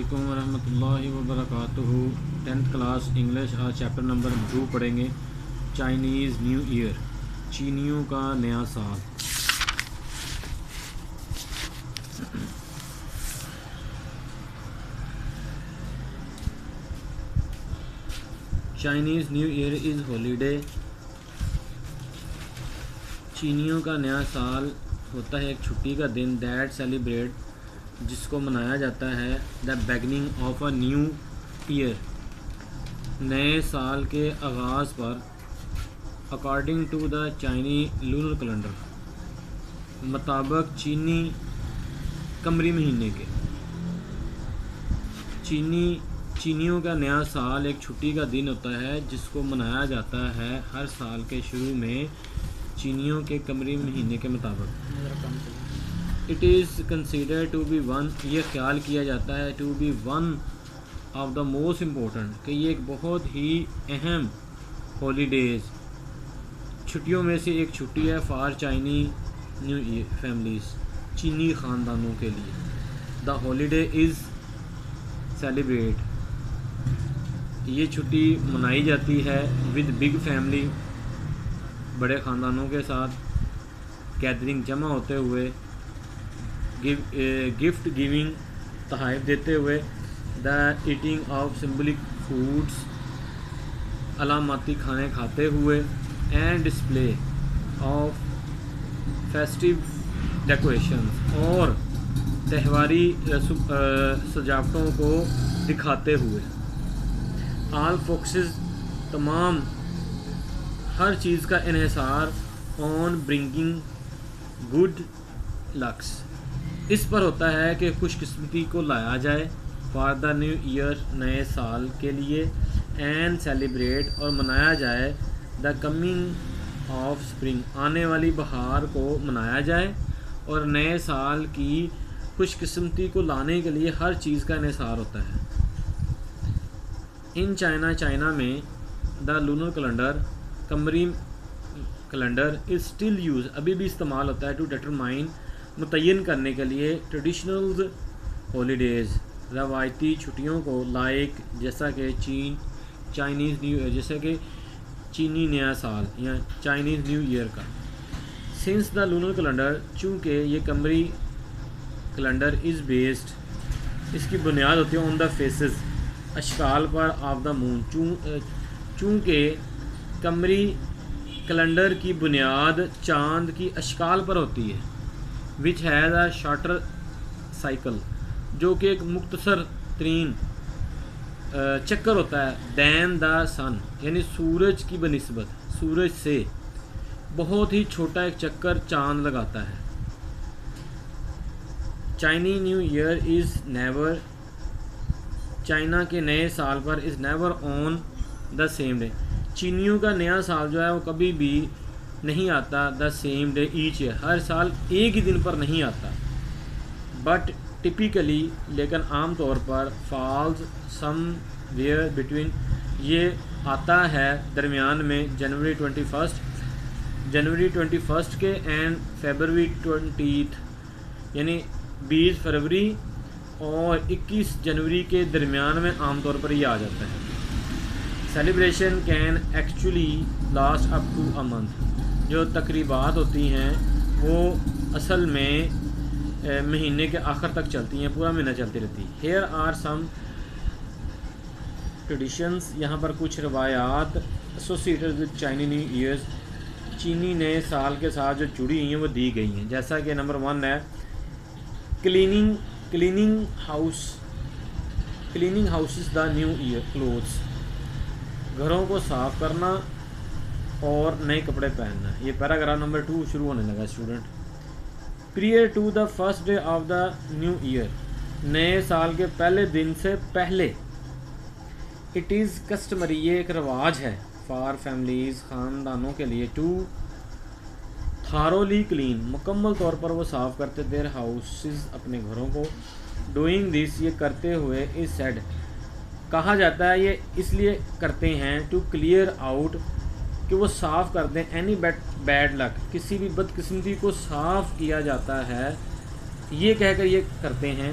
علیکم ورحمۃ اللہ وبرکاتہ۔ 10th کلاس انگلش آج چیپٹر نمبر 2 پڑھیں گے، چائنیز نیو ایئر، چینیوں کا نیا سال۔ چائنیز نیو ایئر از ہالیڈے، چینیوں کا نیا سال ہوتا ہے ایک چھٹی کا دن دیٹ سیلیبریٹ، جس کو منایا جاتا ہے the beginning of a new year, نئے سال کے آغاز پر، according to the Chinese lunar calendar, مطابق چینی قمری مہینے کے۔ چینیوں کا نیا سال ایک چھٹی کا دن ہوتا ہے جس کو منایا جاتا ہے ہر سال کے شروع میں چینیوں کے قمری مہینے کے مطابق۔ It is consider to be one, یہ خیال کیا جاتا ہے to be one of the most important, کہ یہ ایک بہت ہی اہم ہالیڈیز، چھٹیوں میں سے ایک چھٹی ہے فار چائنی نیو ایئر فیملیز، چینی خاندانوں کے لیے۔ دا ہالیڈے از سیلیبریٹ، یہ چھٹی منائی جاتی ہے ود بگ فیملی، بڑے خاندانوں کے ساتھ، گیدرنگ جمع ہوتے ہوئے، گفٹ گیونگ تحائف دیتے ہوئے، دا ایٹنگ آف سمبلک فوڈس علاماتی کھانے کھاتے ہوئے، اینڈ ڈسپلے آف فیسٹیو ڈیکوریشنز، اور تہواری سجاوٹوں کو دکھاتے ہوئے۔ آل فوکسز، تمام ہر چیز کا انحصار، آن برنگنگ گڈ لکس، اس پر ہوتا ہے کہ خوش قسمتی کو لایا جائے، فار دا نیو ایئر، نئے سال کے لیے، اینڈ سیلیبریٹ، اور منایا جائے، دا کمنگ آف اسپرنگ، آنے والی بہار کو منایا جائے، اور نئے سال کی خوش قسمتی کو لانے کے لیے ہر چیز کا انحصار ہوتا ہے۔ ان چائنا میں دا لونر کیلنڈر، قمری کیلنڈر، از اسٹل یوز، ابھی بھی استعمال ہوتا ہے، ٹو ڈیٹرمائن، متعین کرنے کے لیے، ٹریڈیشنل ہالیڈیز، روایتی چھٹیوں کو، لائک، جیسا کہ چائنیز نیو ایئر، جیسا کہ چینی نیا سال یا چائنیز نیو ایئر کا۔ سنس دا لونر کیلنڈر، چونکہ یہ قمری کیلنڈر از بیسڈ، اس کی بنیاد ہوتی ہے آن دا فیسز، اشکال پر، آف دا مون، چونکہ قمری کیلنڈر کی بنیاد چاند کی اشکال پر ہوتی ہے، which has a shorter cycle, جو کہ ایک مختصر ترین چکر ہوتا ہے، دین دا سن، یعنی سورج کی بنسبت، سورج سے بہت ہی چھوٹا ایک چکر چاند لگاتا ہے۔ Chinese new year is never, China کے نئے سال پر، is never on the same day, چینیوں کا نیا سال جو ہے وہ کبھی بھی نہیں آتا the same day each year, ہر سال ایک ہی دن پر نہیں آتا، بٹ ٹپیکلی، لیکن عام طور پر، فالز سم ویئر بٹوین، یہ آتا ہے درمیان میں، جنوری 21 کے، اینڈ فیبروری 20، یعنی 20 فروری اور 21 جنوری کے درمیان میں عام طور پر یہ آ جاتا ہے۔ Celebration can actually last up to a month, جو تقریبات ہوتی ہیں وہ اصل میں مہینے کے آخر تک چلتی ہیں، پورا مہینہ چلتی رہتی ہے۔ ہیئر آر سم ٹریڈیشنز، یہاں پر کچھ روایات ایسوسیٹڈ ود چائنی نیو ایئرز، چینی نئے سال کے ساتھ جو جڑی ہوئی ہیں وہ دی گئی ہیں، جیسا کہ نمبر 1 ہے cleaning houses the new year clothes, گھروں کو صاف کرنا اور نئے کپڑے پہننا۔ یہ پیراگراف نمبر 2 شروع ہونے لگا student. Prior to the first day of the new year, نئے سال کے پہلے دن سے پہلے، اٹ از کسٹمری، یہ ایک رواج ہے، فار فیملیز، خاندانوں کے لیے، ٹو تھارولی کلین، مکمل طور پر وہ صاف کرتے، دیر ہاؤسز، اپنے گھروں کو، ڈوئنگ دس، یہ کرتے ہوئے، از سیڈ، کہا جاتا ہے یہ اس لیے کرتے ہیں، ٹو کلیئر آؤٹ، کہ وہ صاف کر دیں، اینی بیڈ لک، کسی بھی بدقسمتی کو صاف کیا جاتا ہے، یہ کہہ کر یہ کرتے ہیں،